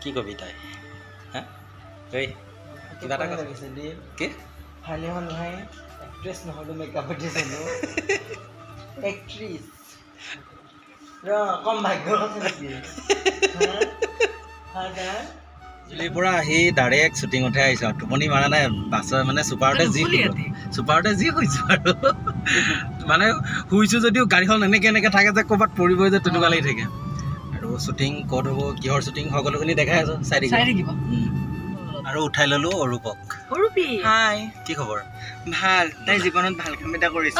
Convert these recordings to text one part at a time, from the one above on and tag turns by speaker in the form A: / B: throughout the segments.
A: কি কবি তাই হা এই কিবা এটা
B: লাগিছে দেই
A: কি
B: ভালে হল ভাই এক্ট্ৰেছ নহ'লো মেকআপ আৰ্টিষ্ট হলো এক্ট্ৰেছ কম ভাগ্য আছে নেকি
A: দিল্লীৰ পৰা আহি ডাইৰেক্ট শ্বুটিঙতহে আহিছোঁ আৰু টোপনি মাৰা নাই বাছৰ মানে চুপাৰতে যি শুইছোঁ আৰু মানে শুইছোঁ যদিও গাড়ীখন এনেকৈ থাকে যে ক'ৰবাত পৰিবই যে তেনেকুৱা লাগি থাকে আৰু শ্বুটিং ক'ত হ'ব কিহৰ শ্বুটিং সকলোখিনি দেখাই আছোঁ চাই থাকিব আৰু উঠাই ল'লোঁ অৰূপক হাই কি খবৰ
B: ভাল তাই জীৱনত ভাল কাম এটা কৰিছে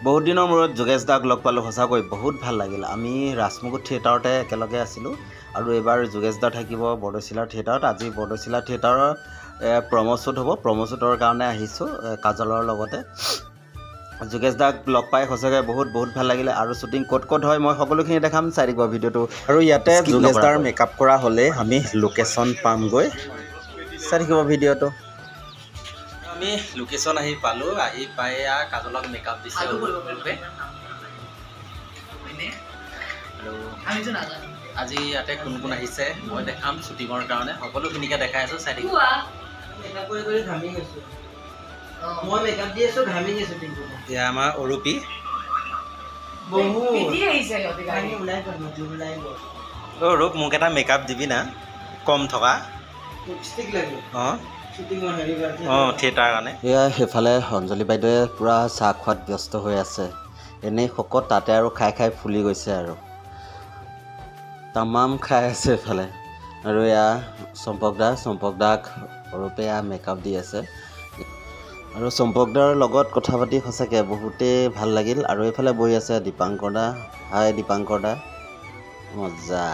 A: বহুত দিনৰ মূৰত যোগেশ দাক লগ পালোঁ সঁচাকৈ বহুত ভাল লাগিল আমি ৰাজমুকুট থিয়েটাৰতে একেলগে আছিলোঁ আৰু এইবাৰ যোগেশ দা থাকিব বৰদৈচিলাৰ থিয়েটাৰত আজি বৰদৈচিলা থিয়েটাৰৰ প্ৰম'শ্বুট হ'ব প্ৰম'শ্বুটৰ কাৰণে আহিছোঁ কাজলৰ লগতে যোগেশ দাক লগ পাই সঁচাকৈ বহুত ভাল লাগিলে আৰু শ্বুটিং ক'ত হয় মই সকলোখিনি দেখাম চাই দিব ভিডিঅ'টো আৰু ইয়াতে যোগেশ দাৰ মেকআপ কৰা হ'লে আমি লোকেশ্যন পামগৈ চাই থাকিব ভিডিঅ'টো আমি লোকেশ্যন আহি পালোঁ আহি পাই কাজলক মেকআপ দিছে আৰু আজি ইয়াতে কোন আহিছে মই দেখাম শ্বুটিঙৰ কাৰণে সকলোখিনিকে দেখাই আছোঁ চাই থাকিব এয়া আমাৰ অৰূপী ৰূপ মোক এটা মেকআপ দিবি না কম থকা অঁ থিয়েটাৰ কাৰণে এয়া সেইফালে অঞ্জলি বাইদেৱে পূৰা চাহ খোৱাত ব্যস্ত হৈ আছে এনেই শকত তাতে আৰু খাই ফুলি গৈছে আৰু তামাম খাই আছে এইফালে আৰু এয়া চম্পক দাক অৰূপে মেকআপ দি আছে আৰু চম্পকদাৰ লগত কথা পাতি সঁচাকৈ বহুতেই ভাল লাগিল আৰু এইফালে বহি আছে দীপাংকৰ দা হাই দীপাংকৰ দা মজা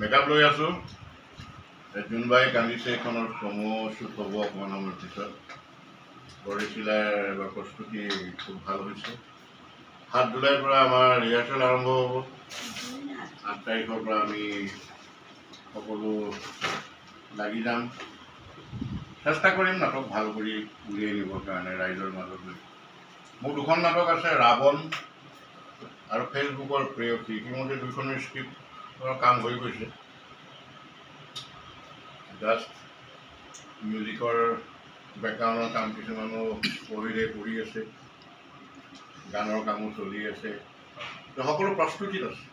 C: মেকআপ লৈ আছোঁ জোনবাই কান্দিছে এইখনৰ প্ৰম'শ্বুট হ'ব অকণমান সময়ৰ পিছত বৰদৈচিলাৰ এবাৰ প্ৰস্তুতি খুব ভাল হৈছে 7 জুলাইৰ পৰা আমাৰ ৰিহাৰ্চেল আৰম্ভ হ'ব 8 তাৰিখৰ পৰা আমি সকলো লাগি যাম চেষ্টা কৰিম নাটক ভাল কৰি উলিয়াই নিবৰ কাৰণে ৰাইজৰ মাজলৈ মোৰ 2খন নাটক আছে ৰাৱণ আৰু ফেচবুকৰ প্ৰেয়সী ইতিমধ্যে 2খনৰ স্ক্ৰিপ্টৰ কাম হৈ গৈছে জাষ্ট মিউজিকৰ বেকগ্ৰাউণ্ডৰ কাম কিছুমানো পঢ়ি আছে গানৰ কামো চলি আছে সকলো প্ৰস্তুতিত আছে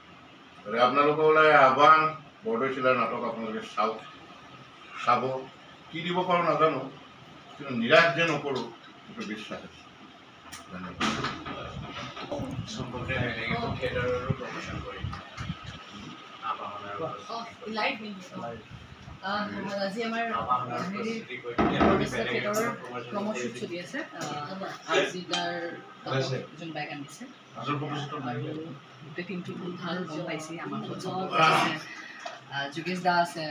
C: আপোনালোকলৈ আহ্বান বৰদৈচিলাৰ নাটক আপোনালোকে চাব কি দিব পাৰোঁ নাজানো কিন্তু নিৰাশ যে নকৰোঁ সেইটো বিশ্বাস আছে
D: আজি আমাৰ প্ৰম'শ্বুট চলি আছে যোন বাইক আনিছে আৰু গোটেই টিমটো বহুত ভাল গম পাইছে আমাৰ যোগেশ দা আছে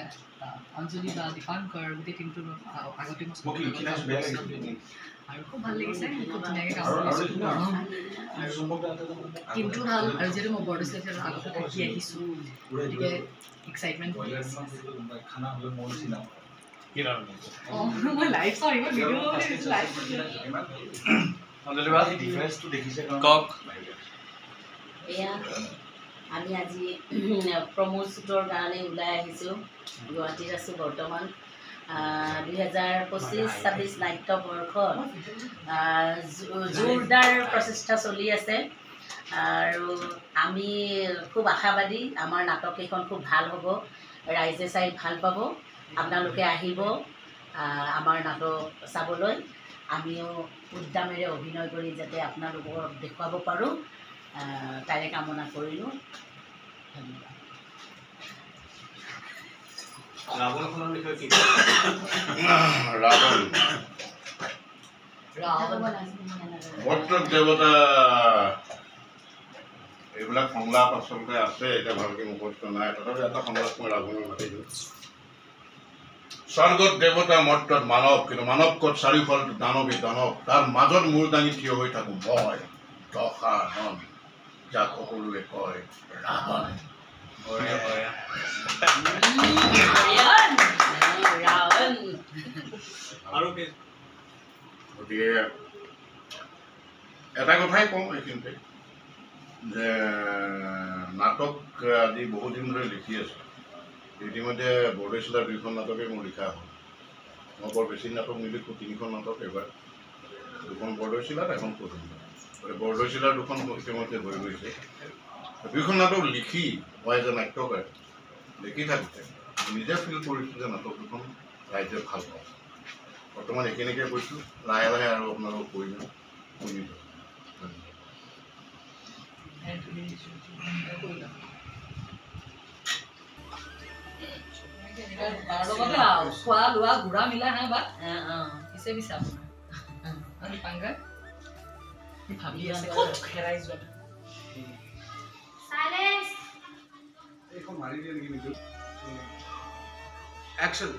D: অঞ্জলি দা দীপাংকৰ গোটেই টিমটো আগতে আৰু খুব ভাল লাগিছে খুব ধুনীয়াকৈ কাম কৰিছোঁ টিমটো ভাল আৰু যিহেতু মই বৰদৈচিলা আগতে থাকি আহিছোঁ গতিকে এক্সাইটমেণ্ট মই লাইভ চাওঁ
E: এয়া আমি আজি প্ৰম'শ্বুটৰ কাৰণে ওলাই আহিছোঁ গুৱাহাটীত আছোঁ বৰ্তমান 2025-26 নাট্যবৰ্ষত জোৰদাৰ প্ৰচেষ্টা চলি আছে আৰু আমি খুব আশাবাদী আমাৰ নাটককেইখন খুব ভাল হ'ব ৰাইজে চাই ভাল পাব আপোনালোকে আহিব আমাৰ নাটক চাবলৈ আমিও উদ্যমেৰে অভিনয় কৰি যাতে আপোনালোকক দেখুৱাব পাৰোঁ তাৰে কামনা কৰিলোঁ
C: মৰ্তক দেৱতা এইবিলাক সংলাপ আচলতে আছে এতিয়া ভালকৈ মুখস্থ নাই তথাপি এটা সংলাপ মই ৰাৱণৰ মাতিছোঁ স্বৰ্গত দেৱতা মৰ্তত মানৱ কিন্তু মানৱ ক'ত চাৰিওফাল দানৱী দানৱ তাৰ মাজত মূৰ দাঙি থিয় হৈ থাকোঁ মই দশানন যাক সকলোৱে কয় ৰাৱণ গতিকে এটা কথাই কওঁ এইখিনিতে যে নাটক আজি বহুদিন ধৰি লিখি আছোঁ। ইতিমধ্যে বৰদৈচিলাৰ 2খন নাটকেই মোৰ লিখা হ'ল। মই বৰ বেছি নাটক নিলিখোঁ, 3খন নাটক এবাৰ, 2খন বৰদৈচিলাত, 1খন কৌতুকত। বৰদৈচিলাৰ 2খন ইতিমধ্যে হৈ গৈছে। 2খন নাটক লিখি মই এজন নাট্যকাৰ লিখি থাকোঁতে নিজে ফিল কৰিছোঁ যে নাটক 2খন ৰাইজে ভাল পায়। বৰ্তমান এইখিনিকে কৈছোঁ, লাহে লাহে আৰু আপোনালোকক কৈ দিওঁ, শুনিব।
D: খোৱা লোৱা ঘূৰা মিলা হা বা পিছে পিছে আপোনাৰ পাংগা ভাবি আছে খুব হেৰাই যোৱা
F: সাইলেন্স
G: এখন মাৰি দিয়ে নেকি নিটো অ্যাকশন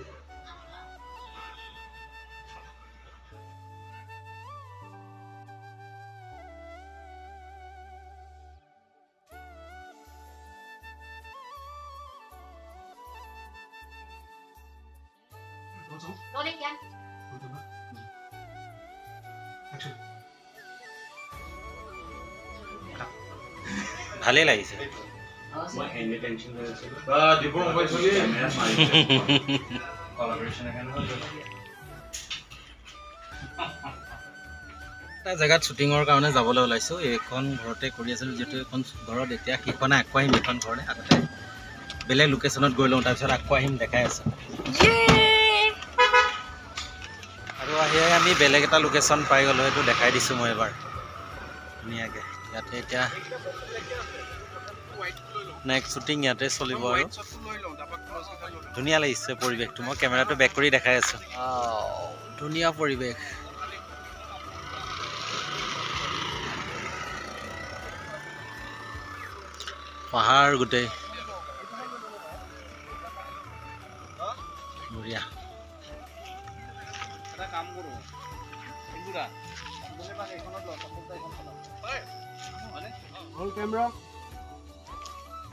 F: रोलिंग क्या
G: অ্যাকশন
A: ভালেই লাগিছে।
H: মই এনে টেনশন হৈ আছে
C: দিব মোবাইল চলি
H: কলাবৰেচন এখানে হ'ল
A: এটা জেগাত শ্বুটিঙৰ কাৰণে যাবলৈ ওলাইছোঁ। এইখন ঘৰতে কৰি আছিলোঁ, যিহেতু এইখন ঘৰত এতিয়া সেইখনে আকৌ আহিম। এইখন ঘৰতে আগতে বেলেগ লোকেশ্যনত গৈ লওঁ, তাৰপিছত আকৌ আহিম, দেখাই আছোঁ। আৰু আহি আমি বেলেগ এটা লোকেশ্যন পাই গ'লোঁ, সেইটো দেখাই দিছোঁ মই এবাৰ ধুনীয়াকৈ। ইয়াতে এতিয়া নেক্সট শ্বুটিং ইয়াতে চলিব আৰু ধুনীয়া লাগিছে পৰিৱেশটো। মই কেমেৰাটো বেক কৰি দেখাই আছোঁ। ধুনীয়া পৰিৱেশ। পাহাৰ গোটেই বঢ়িয়া।
G: এটা কাম কৰো বন্ধুরা বলে পাকে এখনত লও সম্পূর্ণ এখন খোলা মানে রোল ক্যামেরা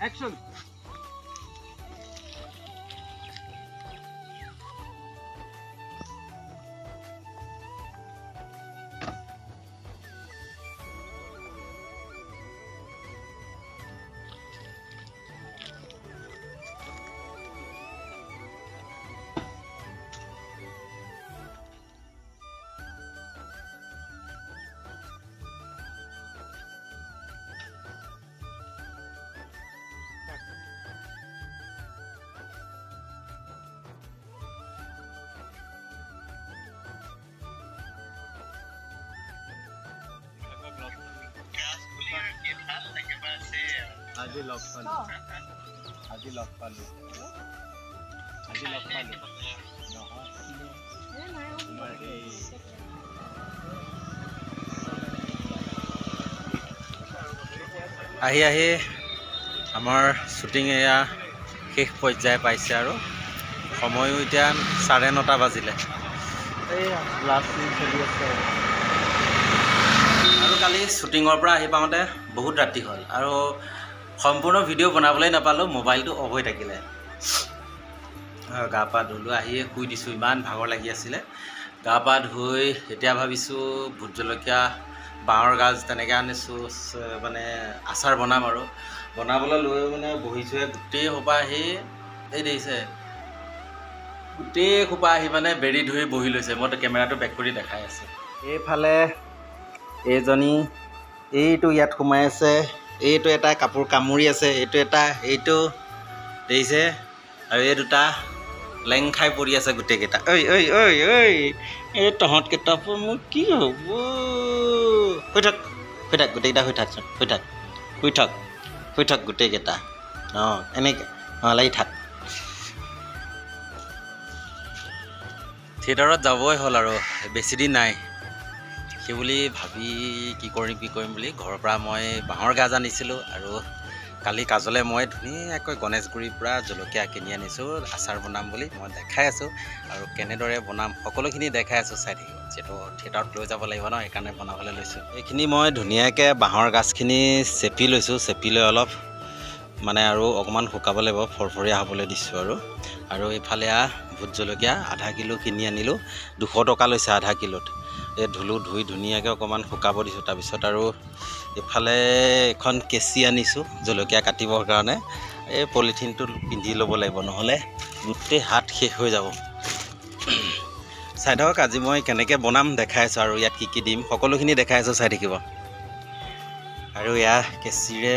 G: অ্যাকশন
A: আজি লগ পালোঁ, আজি লগ পালোঁ, আজি লগ পালোঁ। আহি আহি আমাৰ শ্বুটিং এয়া শেষ পৰ্যায় পাইছে আৰু সময়ো এতিয়া 9:30 বাজিলে। এই লাষ্ট চিন চলি আছে আৰু কালি শ্বুটিঙৰ পৰা আহি পাওঁতে বহুত ৰাতি হ'ল আৰু সম্পূৰ্ণ ভিডিঅ' বনাবলৈ নাপালোঁ, মোবাইলটো অফ হৈ থাকিলে। গা পা ধুলোঁ, আহিয়ে শুই দিছোঁ, ইমান ভাগৰ লাগি আছিলে। গা পা ধুই এতিয়া ভাবিছোঁ ভোট জলকীয়া, বাঁহৰ গাজ তেনেকৈ আনিছোঁ, মানে আচাৰ বনাম আৰু বনাবলৈ লৈ মানে বহিছোঁহে। গোটেই সোপা আহি এই দেখিছে, গোটেই সোপা আহি মানে বেৰি ধৰি বহি লৈছে। মই কেমেৰাটো বেক কৰি দেখাই আছোঁ। এইফালে এইজনী এইটো ইয়াত সোমাই আছে, এইটো এটা কাপোৰ কামুৰি আছে, এইটো এটা, এইটো দেখিছে, আৰু এই দুটা লেং খাই পৰি আছে গোটেইকেইটা। ঐ ঐ ঐ ঐ এই তহঁতকেইটা মোৰ কি হ'ব? শুই থাক, শুই থাক, গোটেইকেইটা শুই থাকচোন, শুই থাক, শুই থাক, শুই থাক গোটেইকেইটা। অঁ এনেকৈ লাগি থাক। থিয়েটাৰত যাবই হ'ল আৰু বেছি দিন নাই। সেইবুলি ভাবি কি কৰিম বুলি ঘৰৰ পৰা মই বাঁহৰ গাজ আনিছিলোঁ আৰু কালি কাজলে মই ধুনীয়াকৈ গণেশগুৰিৰ পৰা জলকীয়া কিনি আনিছোঁ আচাৰ বনাম বুলি। মই দেখাই আছোঁ আৰু কেনেদৰে বনাম সকলোখিনি দেখাই আছোঁ, চাই থাকিব। যিহেতু থিয়েটাৰত লৈ যাব লাগিব ন, সেইকাৰণে বনাবলৈ লৈছোঁ। এইখিনি মই ধুনীয়াকৈ বাঁহৰ গাজখিনি চেপি লৈছোঁ, চেপি লৈ অলপ মানে আৰু অকণমান শুকাব লাগিব, ফৰফৰীয়া হ'বলৈ দিছোঁ আৰু এইফালে ভোট জলকীয়া আধা কিলো কিনি আনিলোঁ, 200 টকা লৈছে আধা কিলোত। এই ধুই ধুনীয়াকৈ অকণমান শুকাব দিছোঁ। তাৰপিছত আৰু এইফালে এখন কেঁচি আনিছোঁ জলকীয়া কাটিবৰ কাৰণে। এই পলিথিনটো পিন্ধি ল'ব লাগিব, নহ'লে গোটেই হাত শেষ হৈ যাব। চাই থাকক, আজি মই কেনেকৈ বনাম দেখাই আছোঁ, আৰু ইয়াত কি দিম সকলোখিনি দেখাই আছোঁ, চাই থাকিব। আৰু এয়া কেঁচিৰে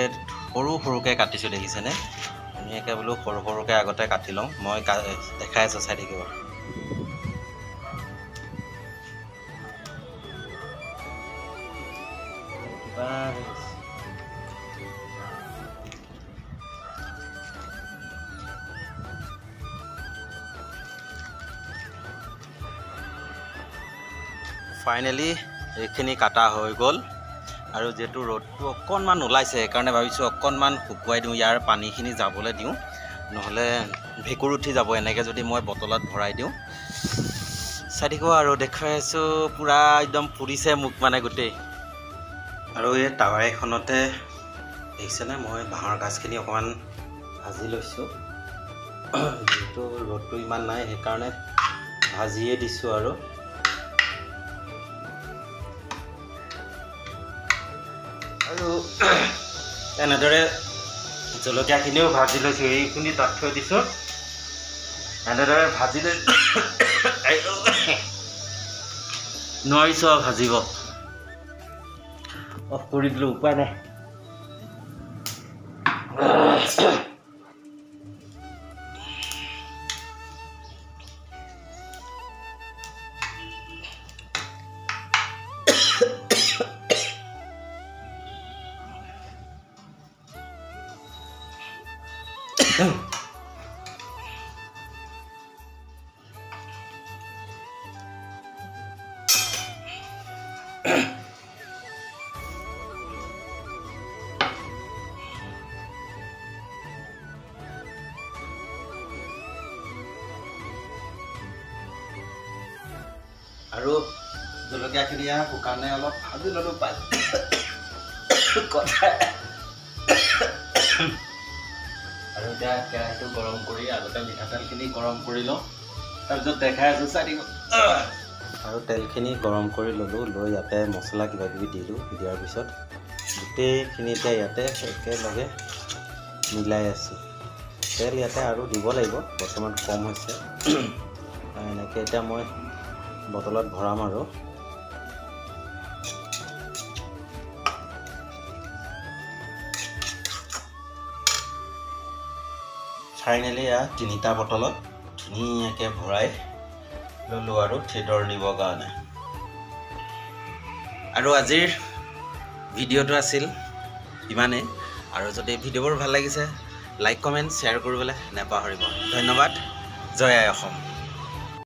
A: সৰু সৰুকৈ কাটিছোঁ, দেখিছেনে? ধুনীয়াকৈ বোলো সৰু সৰুকৈ আগতে কাটি লওঁ, মই দেখাই আছোঁ, চাই থাকিব। ফাইনেলি এইখিনি কাটা হৈ গ'ল। আৰু যিহেতু ৰ'দটো অকণমান ওলাইছে, সেইকাৰণে ভাবিছোঁ অকণমান শুকুৱাই দিওঁ, ইয়াৰ পানীখিনি যাবলৈ দিওঁ, নহ'লে ভেঁকুৰ উঠি যাব এনেকৈ যদি মই বটলত ভৰাই দিওঁ। চাই থাকিব আৰু দেখুৱাই আছোঁ, পূৰা একদম পুৰিছে মোক মানে গোটেই। আৰু এই টাৱা এখনতে দেখিছেনে, মই বাঁহৰ গাজখিনি অকণমান ভাজি লৈছোঁ। যিহেতু ৰ'দটো ইমান নাই, সেইকাৰণে ভাজিয়ে দিছোঁ। আৰু এনেদৰে জলকীয়াখিনিও ভাজি লৈছোঁ, এইখিনি তাত থৈ দিছোঁ, এনেদৰে ভাজি লৈ নোৱাৰিছোঁ আৰু ভাজিব, অফ কৰি দিলোঁ, উপায় নাই। আৰু জলকীয়াখিনি শুকানে অলপ ভাজি ল'লোঁ, আৰু এতিয়া কেৰাহীটো গৰম কৰি আগতে মিঠাতেলখিনি গৰম কৰি লওঁ, তাৰপিছত দেখাই আছোঁ, চাই দিব। আৰু তেলখিনি গৰম কৰি ল'লোঁ, লৈ ইয়াতে মছলা কিবাকিবি দিলোঁ, দিয়াৰ পিছত গোটেইখিনিতে ইয়াতে একেলগে মিলাই আছোঁ। তেল ইয়াতে আৰু দিব লাগিব, বৰ্তমান কম হৈছে। এনেকৈ এতিয়া মই বটলত ভৰাম আৰু ফাইনেলি 3টা বটলত ধুনীয়াকৈ ভৰাই ল'লোঁ আৰু থিয়েটাৰ নিবৰ কাৰণে। আৰু আজিৰ ভিডিঅ'টো আছিল ইমানেই। আৰু যদি ভিডিঅ'বোৰ ভাল লাগিছে, লাইক কমেণ্ট শ্বেয়াৰ কৰিবলৈ নাপাহৰিব। ধন্যবাদ। জয় আই অসম।